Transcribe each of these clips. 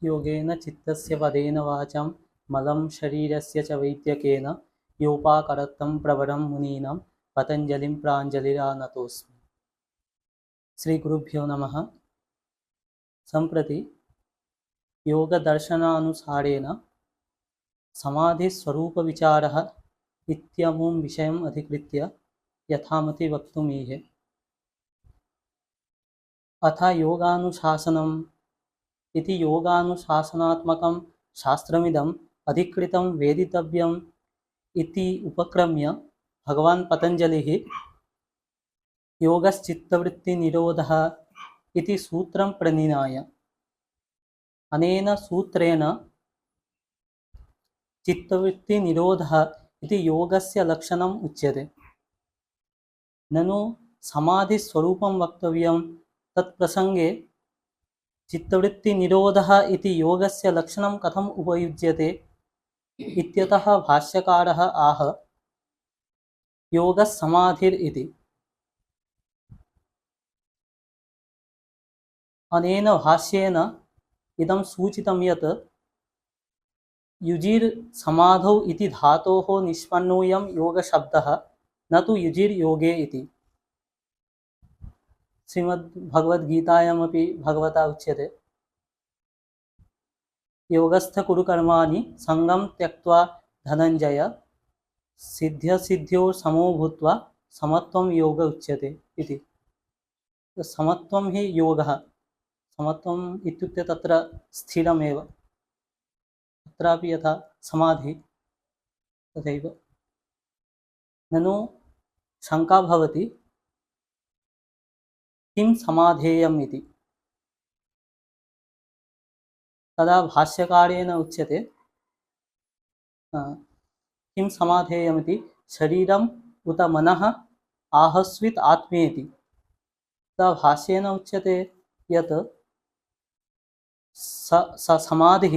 योगेन चित्तस्य पदेन वाचं मलं शरीरस्य च वैद्यकेन योपाकरत्तं प्रवरं मुनीनां पतञ्जलिं प्राञ्जलिरानतोऽस्मि। श्रीगुरुभ्यो नमः। सम्प्रति योगदर्शनानुसारेण समाधिस्वरूपविचारः इत्यमुं विषयम् अधिकृत्य यथामति वक्तुमीहे। अथ योगानुशासनम् इति योगानुशासनात्मकं शास्त्रमिदम् अधिकृतं वेदितव्यम् इति उपक्रम्य भगवान् पतञ्जलिः योगश्चित्तवृत्तिनिरोधः इति सूत्रं प्रणिनाय। अनेन सूत्रेण चित्तवृत्तिनिरोधः इति योगस्य लक्षणम् उच्यते। ननु समाधिस्वरूपं वक्तव्यं तत्प्रसङ्गे चित्तवृत्तिनिरोधः इति योगस्य लक्षणं कथम् उपयुज्यते इत्यतः भाष्यकारः आह योगस्समाधिरिति। अनेन भाष्येन इदं सूचितं यत् युजिर् समाधौ इति धातोः निष्पन्नोऽयं योगशब्दः न तु युजिर् योगे इति। श्रीमद्भगवद्गीतायामपि भगवता उच्यते योगस्थकुरुकर्माणि सङ्गं त्यक्त्वा धनञ्जय सिद्ध्यसिद्ध्योः समो भूत्वा समत्वं योग उच्यते इति। समत्वं हि योगः। समत्वम् इत्युक्ते तत्र स्थिरमेव, तत्रापि यथा समाधि तथैव। ननु शङ्का भवति किं समाधेयम् इति। तदा भाष्यकारेण उच्यते किं समाधेयमिति शरीरम् उत मनः आहस्वित् आत्मेति। तदा भाष्येन उच्यते यत् स समाधिः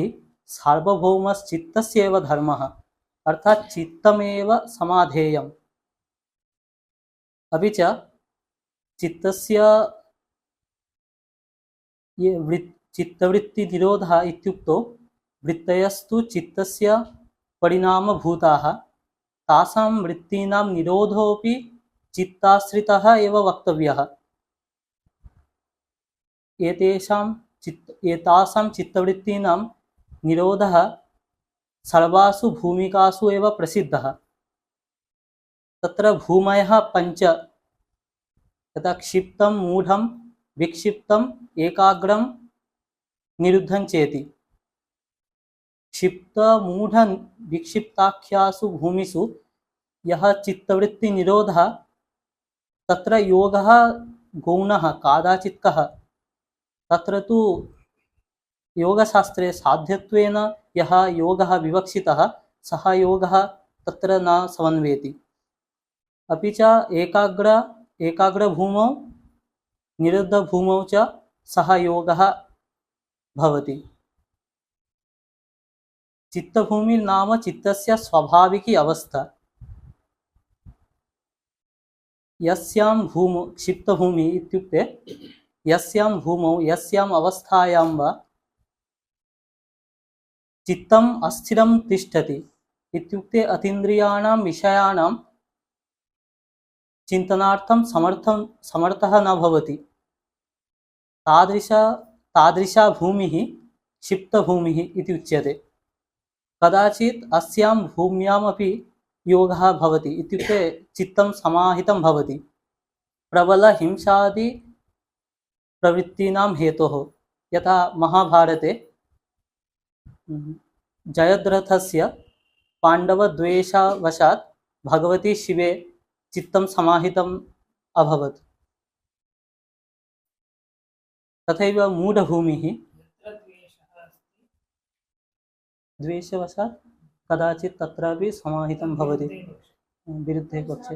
सार्वभौमश्चित्तस्यैव धर्मः, अर्थात् चित्तमेव समाधेयम्। अपि च चित्तस्य चित्तवृत्तिनिरोधः इत्युक्तौ वृत्तयस्तु चित्तस्य परिणामभूताः, तासां वृत्तीनां निरोधोऽपि चित्ताश्रितः एव वक्तव्यः। एतासां चित्तवृत्तीनां निरोधः सर्वासु भूमिकासु एव प्रसिद्धः। तत्र भूमयः पञ्च, यथा क्षिप्तं मूढं विक्षिप्तम् एकाग्रं निरुद्धं चेति। क्षिप्तमूढविक्षिप्ताख्यासु भूमिषु यः चित्तवृत्तिनिरोधः तत्र योगः गौणः कादाचित्कः। तत्र तु योगशास्त्रे साध्यत्वेन यः योगः विवक्षितः सः योगः तत्र न समन्वेति। अपि च एकाग्रभूमौ निरुद्धभूमौ च सः योगः भवति। चित्तभूमिर्नाम चित्तस्य स्वाभाविकी अवस्था। यस्यां भूमौ क्षिप्तभूमि इत्युक्ते यस्यां भूमौ यस्याम् अवस्थायां वा चित्तम् अस्थिरं तिष्ठति, इत्युक्ते अतीन्द्रियाणां विषयाणां चिन्तनार्थं समर्थः न भवति, तादृशा भूमिः क्षिप्तभूमिः इति उच्यते। कदाचित् अस्यां भूम्यामपि योगः भवति, इत्युक्ते चित्तं समाहितं भवति प्रबलहिंसादि प्रवृत्तीनां हेतोः। यथा महाभारते जयद्रथस्य पाण्डवद्वेषवशात् भगवती शिवे चित्तं समाहितम् अभवत्। तथैव मूढभूमिः द्वेषवशात् कदाचित् तत्रापि समाहितं भवति विरुद्धे पक्षे।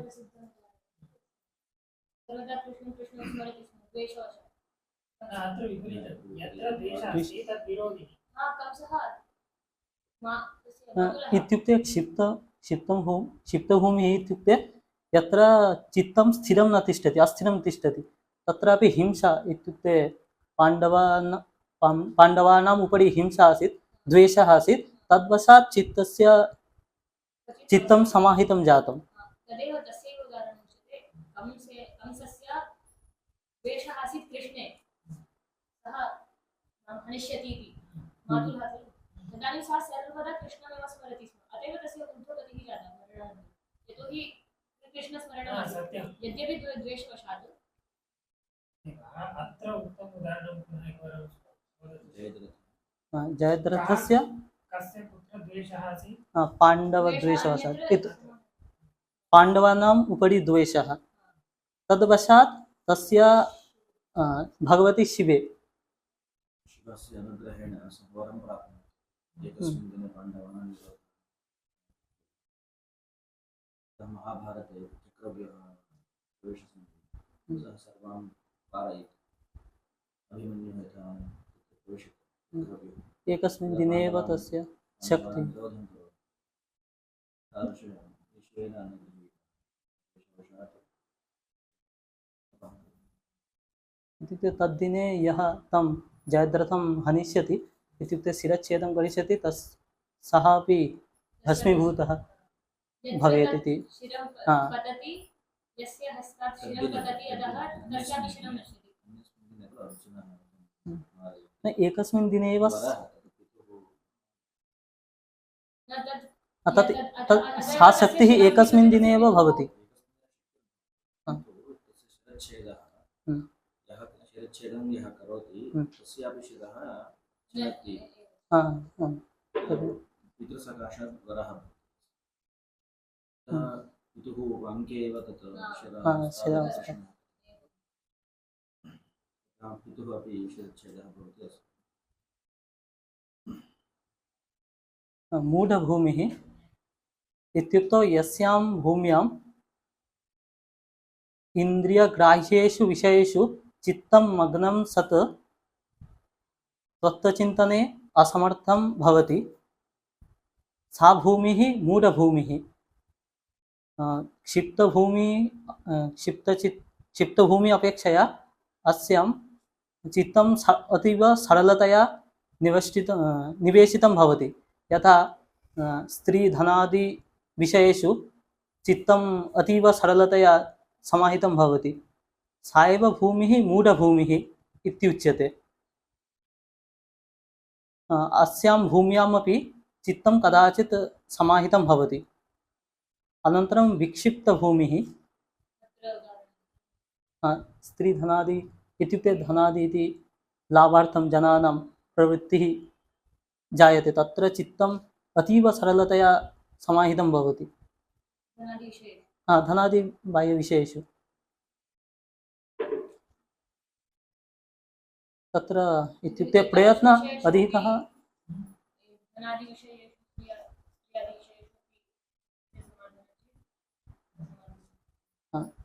इत्युक्ते क्षिप्तभूमिः इत्युक्ते यत्र चित्तं स्थिरं न तिष्ठति, अस्थिरं तिष्ठति, तत्रापि हिंसा इत्युक्ते पाण्डवानाम् उपरि हिंसा आसीत्, द्वेषः आसीत्, तद्वशात् चित्तं समाहितं जातं। तदेव तस्यैव उदाहरणम् उच्यते। कंसस्य द्वेषः आसीत् कृष्णे, सः हनिष्यति इति मातुलः खलु। तदानीं सः सर्वदा कृष्णमेव स्मरति स्म, अतएव तस्य ऊर्ध्वगतिः जाता मरणानन्तरं। यतोहि कृष्णस्मरणम् आसीत्, यद्यपि द्वेषवशात्। अत्र उक्तम् उदाहरणं पुनः एकवारं वदतु। जयद्रथस्य कस्य पुत्रद्वेषः आसीत्? पाण्डवद्वेषवशात्, पाण्डवानाम् उपरि द्वेषः, तद्वशात् तस्य भगवती शिवे शिवस्य अनुग्रहेण वरं प्राप्नोति। एकस्मिन् दिने पाण्डवानां महाभारते चक्रव्यूहः सः सर्वान् कारयति। अभिमन्युः यथा एकस्मिन् दिने एव तस्य शक्तिः विरोधं करोति, तादृशविषयेण इत्युक्ते तद्दिने यः तं जयद्रथं हनिष्यति, इत्युक्ते शिरच्छेदं करिष्यति, सः अपि भस्मीभूतः भवेत् इति। यस्य हस्तात् शिरं पतति अतः तस्यापि शिरं नश्यति। एकस्मिन् दिने एव सा शक्तिः एकस्मिन् दिने एव भवति। शिरच्छेदं यः करोति तस्यापि शिरः छेदति। पितृसकाशात् वरः पितुः अङ्के एव तत् पितुः अपि शिरच्छेदः भवति। मूढभूमिः इत्युक्तौ यस्यां भूम्याम् इन्द्रियग्राह्येषु विषयेषु चित्तं मग्नं सत् तत्त्वचिन्तने असमर्थं भवति, सा भूमिः मूढभूमिः। क्षिप्तभूमि अपेक्षया अस्यां चित्तं अतीव सरलतया निवेशितं भवति। यथा स्त्रीधनादि विषयेषु चित्तम् अतीव सरलतया समाहितं भवति, सा एव भूमिः मूढभूमिः इत्युच्यते। अस्यां भूम्यामपि चित्तं कदाचित् समाहितं भवति। अनन्तरं विक्षिप्तभूमिः, स्त्रीधनादि इत्युक्ते धनादि इति लाभार्थं जनानां प्रवृत्तिः जायते, तत्र चित्तम् अतीव सरलतया समाहितं भवति धनादि बाह्यविषयेषु। तत्र इत्युक्ते प्रयत्नः अधिकः।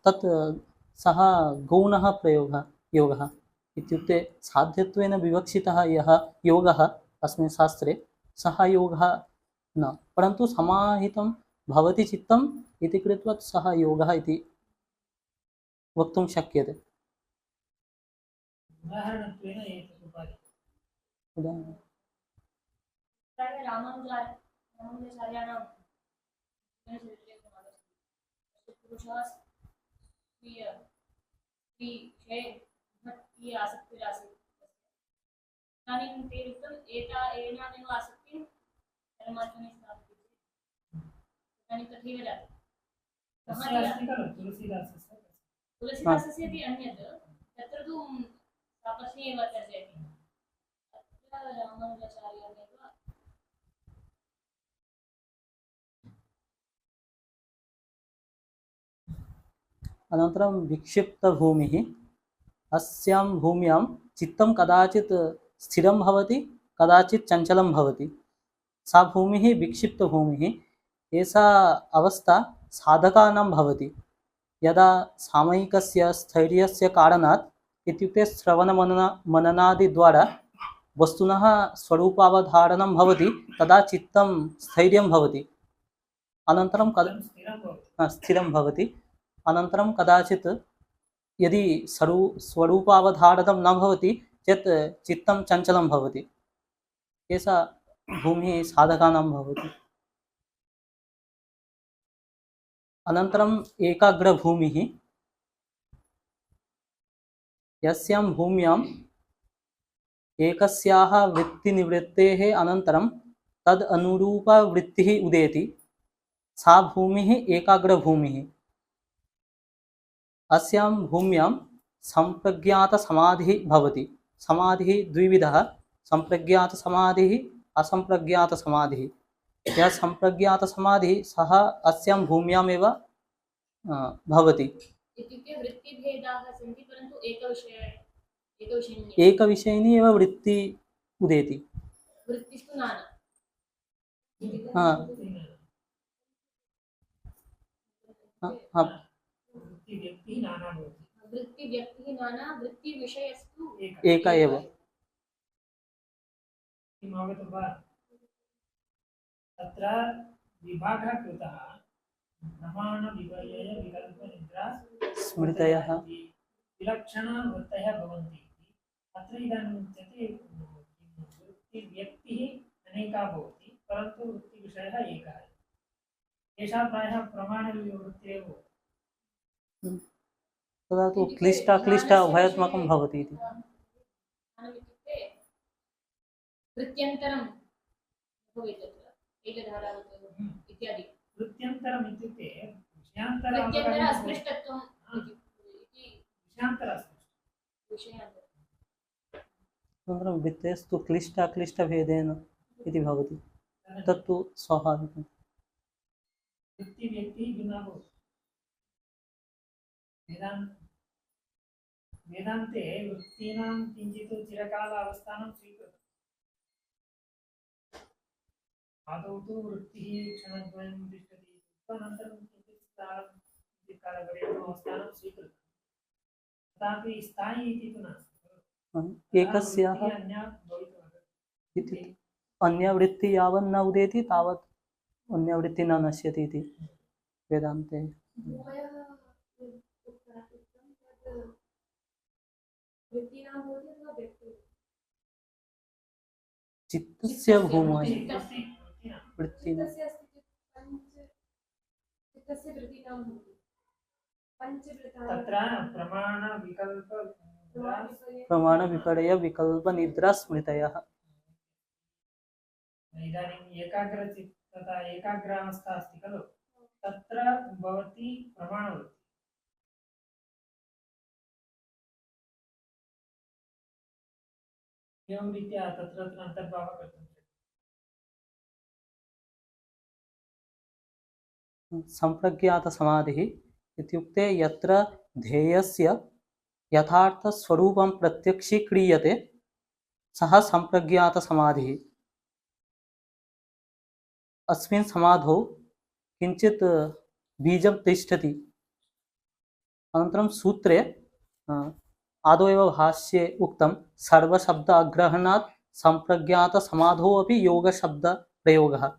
तत् सः गौणः योगः इत्युक्ते साध्यत्वेन विवक्षितः यः योगः अस्मिन् शास्त्रे, सः योगः न, परन्तु समाहितं भवति चित्तम् इति कृत्वा सः योगः इति वक्तुं शक्यते। उदाहरणत्वेन एतत् उदाहरणं रामानुजाचार्याणां पुरुषः स्त्री आसक्तिरासीत्। इदानीं ते उक्तम् एनामेव आसक्तिं परमात्मने स्थापयति। इदानीं तथैव जातं। तुलसीदासस्य इति अन्यत्, तत्र तु तापसी एव तर्जयति। अत्र रामानुजाचार्येण अनन्तरं विक्षिप्तभूमिः, अस्यां भूम्यां चित्तं कदाचित् स्थिरं भवति, कदाचित् चञ्चलं भवति, सा भूमिः विक्षिप्तभूमिः। एषा अवस्था साधकानां भवति, यदा सामयिकस्य स्थैर्यस्य कारणात् इत्युक्ते श्रवणमननादिद्वारा वस्तुनः स्वरूपावधारणं भवति, तदा चित्तं स्थैर्यं भवति, अनन्तरं स्थिरं भवति। अनन्तरं कदाचित् यदि स्वरूपावधारणं न भवति चेत् चित्तं चञ्चलं भवति। एषा भूमिः साधकानां भवति। अनन्तरम् एकाग्रभूमिः, यस्यां भूम्याम् एकस्याः वृत्तिनिवृत्तेः अनन्तरं तद् अनुरूपा वृत्तिः उदेति, सा भूमिः एकाग्रभूमिः। अस्यां भूम्यां सम्प्रज्ञातसमाधिः भवति। समाधिः द्विविधः, सम्प्रज्ञातसमाधिः असम्प्रज्ञातसमाधिः। यः सम्प्रज्ञातसमाधिः सः अस्यां भूम्यामेव भवति। इत्युक्ते वृत्तिभेदाः सन्ति परन्तु एकविषयिणी एकविषयिणी एव वृत्ति उदेति। वृत्तिस्तु नाना। वृत्तिव्यक्तिः नाना भवति। वृत्तिव्यक्तिः नाना, वृत्तिविषयस्तु एक एव। किम् अवगतं वा? तत्र विभागः कृतः प्रमाणविपर्ययविकल्पनिद्रा स्मृतयः विलक्षणवृत्तयः भवन्ति। अत्र इदानीम् उच्यते वृत्तिव्यक्तिः अनेका भवति परन्तु वृत्तिविषयः एकः। एषा प्रायः प्रमाणवृत्तिरेव भवति। तदा तु क्लिष्ट उभयात्मकं भवति इति। इत्युक्ते वृत्त्यन्तरं भवेत् तत्र एकधारावत् इत्यादि। वृत्त्यन्तरम् इत्युक्ते वृत्त्यन्तर अस्पृष्टत्वम् इति विषयान्तरं। अनन्तरं वृत्तेस्तु क्लिष्टभेदेन इति भवति, तत्तु स्वाभाविकम्। वृत्तिव्यक्तिः भिन्ना भवति। वेदान्ते वृत्तीनां किञ्चित् चिरकाल अवस्थानं स्वीकृतम्। आदौ तु वृत्तिः क्षणद्वयं तिष्ठति, तदनन्तरं किञ्चित् कालपर्यन्तम् अवस्थानं स्वीकृतं। तथापि स्थायी इति तु नास्ति। एकस्याः अन्यवृत्ति यावत् न उदेति तावत् अन्यवृत्ति न नश्यति इति वेदान्ते। चित्तस्य भूमौ वृत्तिना तत्र प्रमाणविपर्यय विकल्पनिद्रा स्मृतयः। इदानीम् एकाग्रचित्तता एकाग्रावस्था अस्ति खलु, तत्र भवति प्रमाणवृत्ति। एवं रीत्या तत्र अन्तर्भावः कर्तुं शक्यते। सम्प्रज्ञातसमाधिः इत्युक्ते यत्र ध्येयस्य यथार्थस्वरूपं प्रत्यक्षीक्रियते सः सम्प्रज्ञातसमाधिः। अस्मिन् समाधौ किञ्चित् बीजं तिष्ठति। अनन्तरं सूत्रे आदौ एव भाष्ये उक्तं सर्वशब्द अग्रहणात् सम्प्रज्ञातसमाधौ अपि योगशब्दप्रयोगः।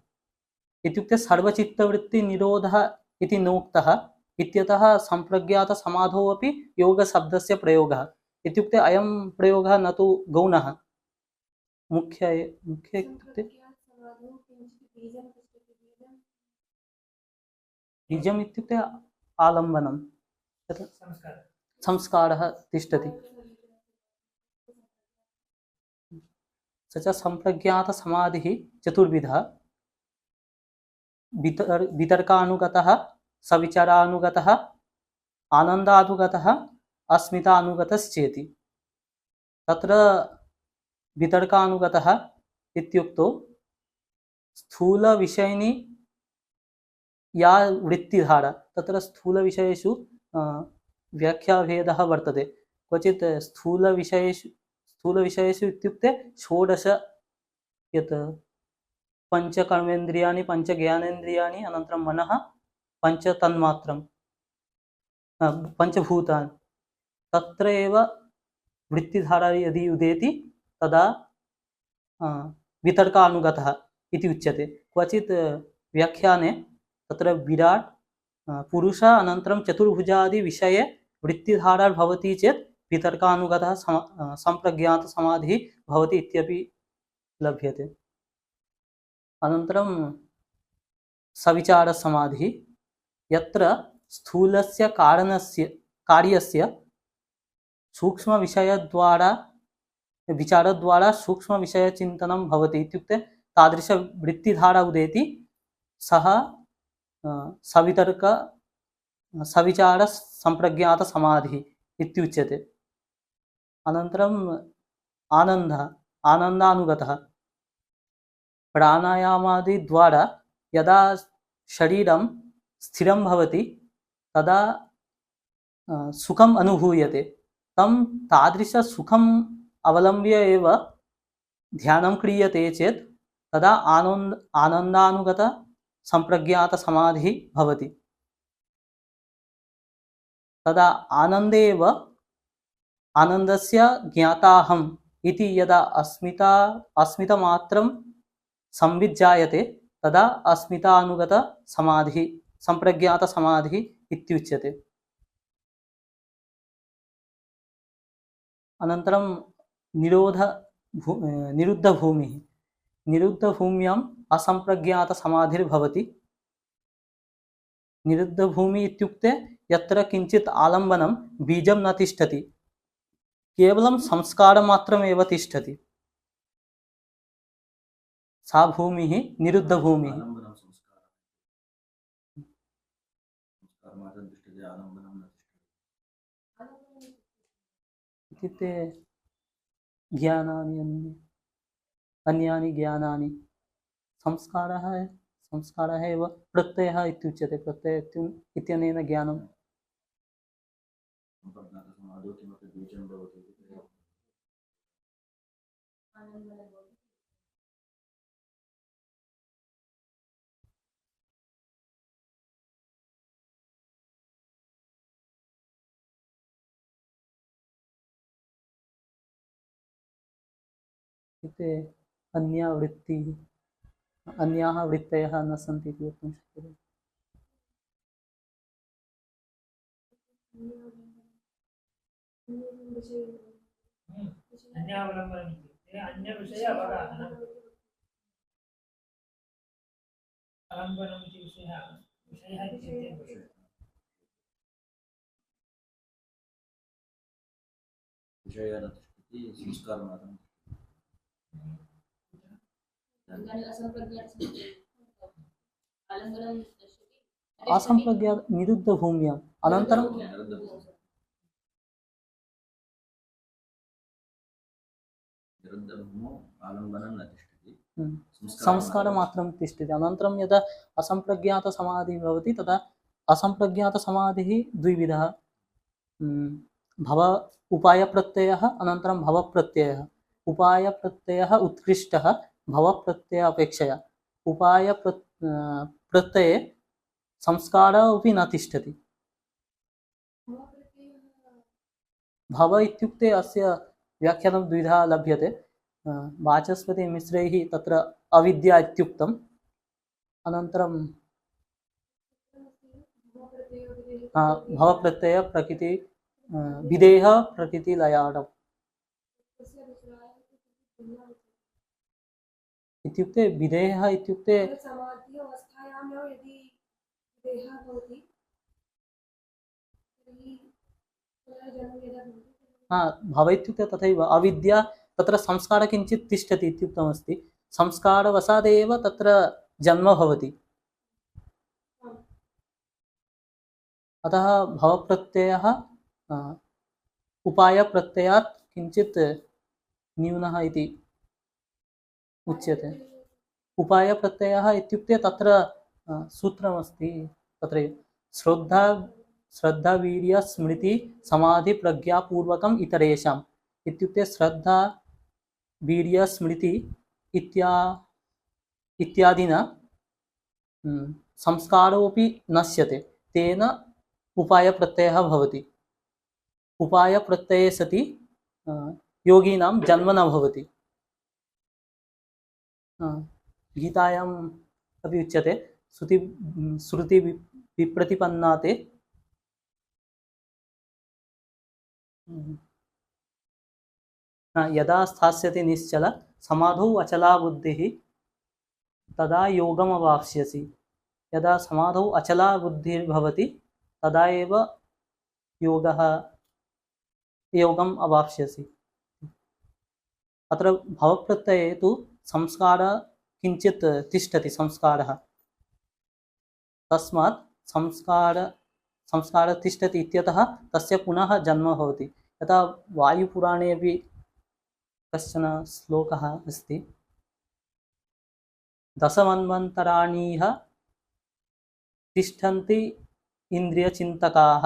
इत्युक्ते सर्वचित्तवृत्तिनिरोधः इति नोक्तः इत्यतः सम्प्रज्ञातसमाधौ अपि योगशब्दस्य प्रयोगः। इत्युक्ते अयं प्रयोगः न तु गौणः, मुख्य इत्युक्ते बीजम् इत्युक्ते आलम्बनं, संस्कारः तिष्ठति। स च सम्प्रज्ञातसमाधिः चतुर्विधः: वितर्कानुगतः, सविचारानुगतः, आनन्दानुगतः, अस्मितानुगतश्चेति। तत्र वितर्कानुगतः इत्युक्तौ स्थूलविषयिणी या वृत्तिधारा, तत्र स्थूलविषयेषु व्याख्याभेदः वर्तते। क्वचित् स्थूलविषयेषु इत्युक्ते षोडश यत् पञ्चकर्मेन्द्रियाणि, पञ्चज्ञानेन्द्रियाणि, अनन्तरं मनः, पञ्चतन्मात्रं, पञ्चभूतानि, तत्र एव वृत्तिधारा यदि उदेति तदा वितर्कानुगतः इति उच्यते। क्वचित् व्याख्याने तत्र विराट् पुरुष अनन्तरं चतुर्भुजादि विषये वृत्तिधारा भवति चेत् वितर्कानुगतः सम्प्रज्ञातसमाधिः भवति इत्यपि लभ्यते। अनन्तरं सविचारसमाधिः, यत्र स्थूलस्य कारणस्य कार्यस्य सूक्ष्मविषयद्वारा विचारद्वारा सूक्ष्मविषयचिन्तनं भवति। इत्युक्ते तादृशवृत्तिधारा उदेति सः सवितर्क सविचारसम्प्रज्ञातसमाधिः इत्युच्यते। अनन्तरम् आनन्दानुगतः, प्राणायामादिद्वारा यदा शरीरं स्थिरं भवति तदा सुखम् अनुभूयते। तं तादृशसुखम् अवलम्ब्य एव ध्यानं क्रियते चेत् तदा आनन्दानुगत सम्प्रज्ञातसमाधिः भवति। तदा आनन्दे एव आनन्दस्य ज्ञाताहम् इति यदा अस्मितमात्रं संविज्जायते तदा अस्मितानुगत समाधिः सम्प्रज्ञातसमाधिः इत्युच्यते। अनन्तरं निरुद्धभूमिः, निरुद्धभूम्याम् असम्प्रज्ञातसमाधिर्भवति। निरुद्धभूमि इत्युक्ते यत्र किञ्चित् आलम्बनं बीजं न तिष्ठति, केवलं संस्कारमात्रमेव तिष्ठति, सा भूमिः निरुद्धभूमिः। आलम्बनं संस्कारमात्रं तिष्ठति, आलम्बनं न तिष्ठति। इत्युक्ते ज्ञानानि अन्यानि ज्ञानानि, संस्कारः एव प्रत्ययः इत्युच्यते। प्रत्यय इत्यनेन ज्ञानं। सम्प्रज्ञातसमाधौ किमपि बीजं भवति इति इत्युक्ते अन्याः वृत्तयः न सन्ति इति वक्तुं शक्यते। अन्यावलम्बनम् इत्युक्ते अन्यविषय अवगाहनम्। आलम्बनम् इति विषयः इत्युक्ते विषयः न तिष्ठति, संस्कारमात्रं। असम्प्रज्ञात निरुद्धभूम्याम्। अनन्तरं निरुद्धभूमौ आलम्बनं न तिष्ठति, संस्कारमात्रं तिष्ठति। अनन्तरं यदा असम्प्रज्ञातसमाधिः भवति तदा असम्प्रज्ञातसमाधिः द्विविधः, भव उपायप्रत्ययः, अनन्तरं भवप्रत्ययः। उपायप्रत्ययः उत्कृष्टः भवप्रत्यय अपेक्षया। प्रत्यये संस्कारः अपि न तिष्ठति। भव इत्युक्ते अस्य व्याख्यानं द्विधा लभ्यते। वाचस्पतिमिश्रैः तत्र अविद्या इत्युक्तम्। अनन्तरं भवप्रत्यय प्रकृति विदेह प्रकृतिलयाणम् इत्युक्ते विदेहः इत्युक्ते समाधि अवस्थायां यदि देहः भवति तर्हि पुनर्जन्म यदा भवति। भव इत्युक्ते तथैव अविद्या, तत्र संस्कारः किञ्चित् तिष्ठति इत्युक्तमस्ति। संस्कारवशादेव तत्र जन्म भवति। अतः भवप्रत्ययः उपायप्रत्ययात् किञ्चित् न्यूनः इति उच्यते। उपायप्रत्ययः इत्युक्ते तत्र सूत्रमस्ति, तत्र श्रद्धा वीर्य स्मृति समाधि प्रज्ञापूर्वकम् इतरेषाम् इत्युक्ते श्रद्धा वीर्य स्मृति इत्यादिना संस्कारोऽपि नश्यते, तेन उपायप्रत्ययः भवति। उपायप्रत्यये सति योगिनां जन्म न भवति। गीतायाम् अपि उच्यते श्रुति विप्रतिपन्नाते यदा स्थास्यति निश्चल समाधौ अचला बुद्धिः तदा योगम् अवाप्स्यसि। यदा समाधौ अचला बुद्धिर्भवति तदा एव योगम् अवाप्स्यसि। अत्र भवप्रत्यये तु संस्कारः किञ्चित् तिष्ठति संस्कारः, तस्मात् संस्कारः तिष्ठति इत्यतः तस्य पुनः जन्म भवति। यथा वायुपुराणे अपि कश्चन श्लोकः अस्ति, दशमन्वन्तराणीह तिष्ठन्ति इन्द्रियचिन्तकाः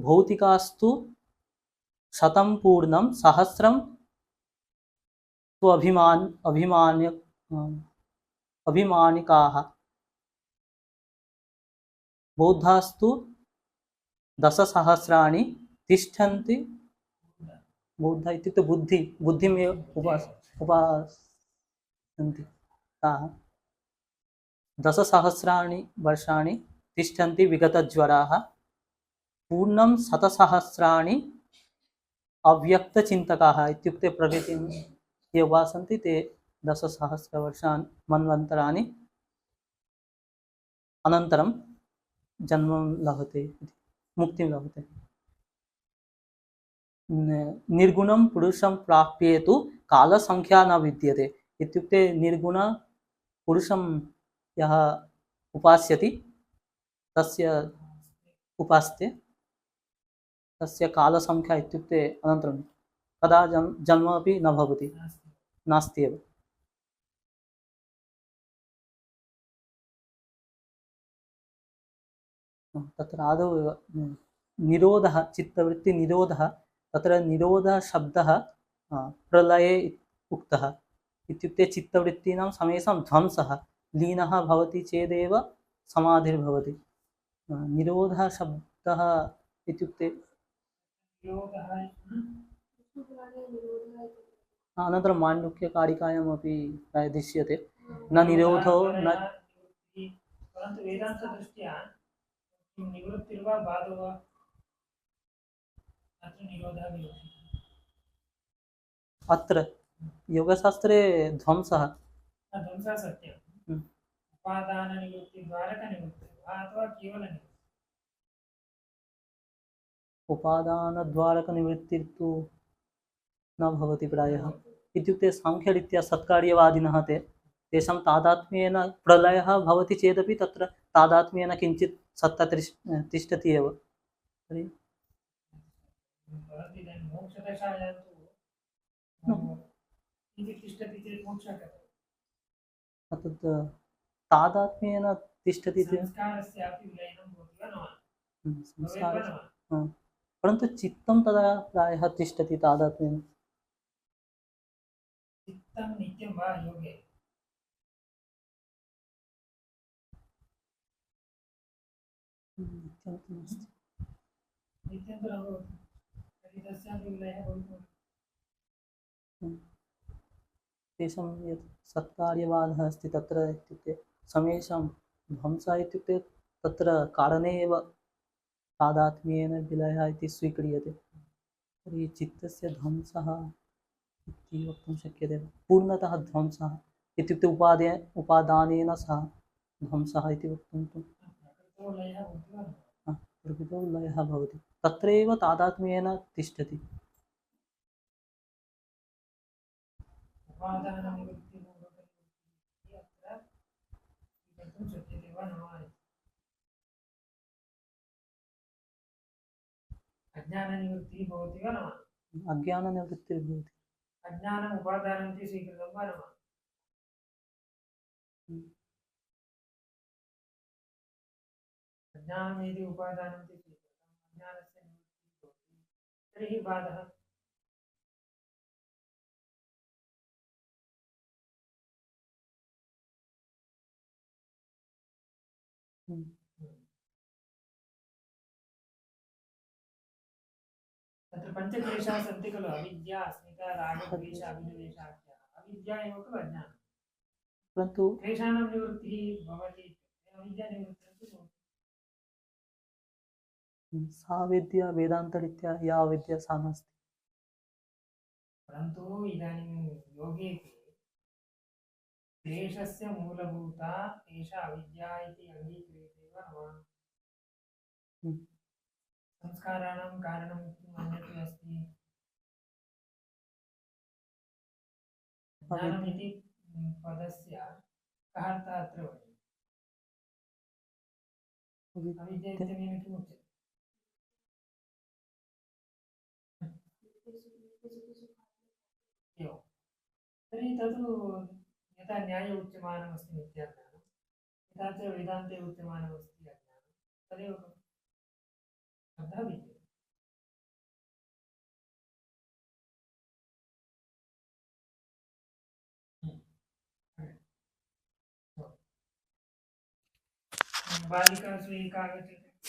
भौतिकास्तु शतं पूर्णं सहस्रं अभिमानिकाः बौद्धास्तु दशसहस्राणि तिष्ठन्ति। बौद्ध इत्युक्ते बुद्धिमेव उपासन्ति ताः। दशसहस्राणि वर्षाणि तिष्ठन्ति विगतज्वराः, पूर्णं शतसहस्राणि अव्यक्तचिन्तकाः इत्युक्ते प्रकृतिं ये उपासन्ति ते दशसहस्रवर्षाणि मन्वन्तराणि अनन्तरं जन्म लभते, मुक्तिं लभते। निर्गुणं पुरुषं प्राप्येतु कालसंख्या न विद्यते इत्युक्ते निर्गुण पुरुषं यः उपास्यति तस्य उपास्ते तस्य कालसंख्या इत्युक्ते अनन्तरं कदा जन्म अपि न भवति, नास्ति एव। तत्र आदौ एव निरोधः, चित्तवृत्तिनिरोधः, तत्र निरोधशब्दः प्रलये उक्तः इत्युक्ते चित्तवृत्तीनां समेषां ध्वंसः लीनः भवति चेदेव समाधिर्भवति। निरोधशब्दः इत्युक्ते अनन्तरं माण्डुक्यकारिकायामपि दृश्यते न निरोधो न। परन्तु वेदान्तदृष्ट्या निवृत्तिर्वा बाधो वा अत्र निरोधः विवक्षितः। अत्र योगशास्त्रे ध्वंसः सत्यम् उपादाननिवृत्तिद्वारकनिवृत्तिः वा अथवा केवलनिवृत्तिः। उपादानद्वारकनिवृत्तिर्तु न भवति प्रायः, इत्युक्ते साङ्ख्यरीत्या सत्कार्यवादिनः तेषां तादात्म्येन प्रलयः भवति चेदपि तत्र तादात्म्येन किञ्चित् सत्ता तिष्ठति एव। तर्हि मोक्षदशायां तु तिष्ठति चेत् मोक्षः कथं? तत् तादात्म्येन तिष्ठति चेत् संस्कारस्यापि विलयनं भवति वा न वा? संस्कारः, परन्तु चित्तं तदा प्रायः तिष्ठति तादात्म्येन। चित्तं नित्यं वा योगे? नित्यं तु न भवति, तर्हि तस्यापि विलयः भवितुम्। तेषां यत् सत्कार्यवादः अस्ति तत्र इत्युक्ते समेषां ध्वंसः इत्युक्ते तत्र कारणे एव तादात्म्येन विलयः इति स्वीक्रियते। तर्हि चित्तस्य ध्वंसः इति वक्तुं शक्यते। पूर्णतः ध्वंसः इत्युक्ते उपादानेन सह ध्वंसः इति वक्तुं तु प्रकृतौ लयः भवति, तत्रैव तादात्म्येन तिष्ठति। अज्ञाननिवृत्तिः भवति वा न वा? अज्ञाननिवृत्तिर्भवति। अज्ञानम् उपादानमिति स्वीकृतं वा न वा? अज्ञानम् यदि उपादानमिति स्वीकृतम्, अज्ञानस्य निवृत्तिः भवति, तर्हि बाधः। तत्र पञ्चक्लेशाः सन्ति खलु, अविद्या, अस्मिता, रागद्वेष, अभिनिवेशाख्याः। अविद्या एव खलु अज्ञानं, परन्तु क्लेशानां निवृत्तिः भवति, अविद्यानिवृत्तिः तु भवति। सा विद्या वेदान्तरीत्या या विद्या सा नास्ति। परन्तु इदानीं योगेपि क्लेशस्य मूलभूता एषा अविद्या इति अङ्गीक्रियते वा न वा? संस्काराणां कारणं किम् अन्यत् अस्ति? ज्ञानमिति पदस्य कः अर्थः अत्र वर्तते? अविद्या इत्यनेन किम् उच्यते? एवं तर्हि तद् यथा न्याये उच्यमानमस्ति नित्याज्ञानं तथा च वेदान्ते उच्यमानमस्ति अज्ञानं तदेव अर्थः विद्यते। बालिकासु एका आगच्छति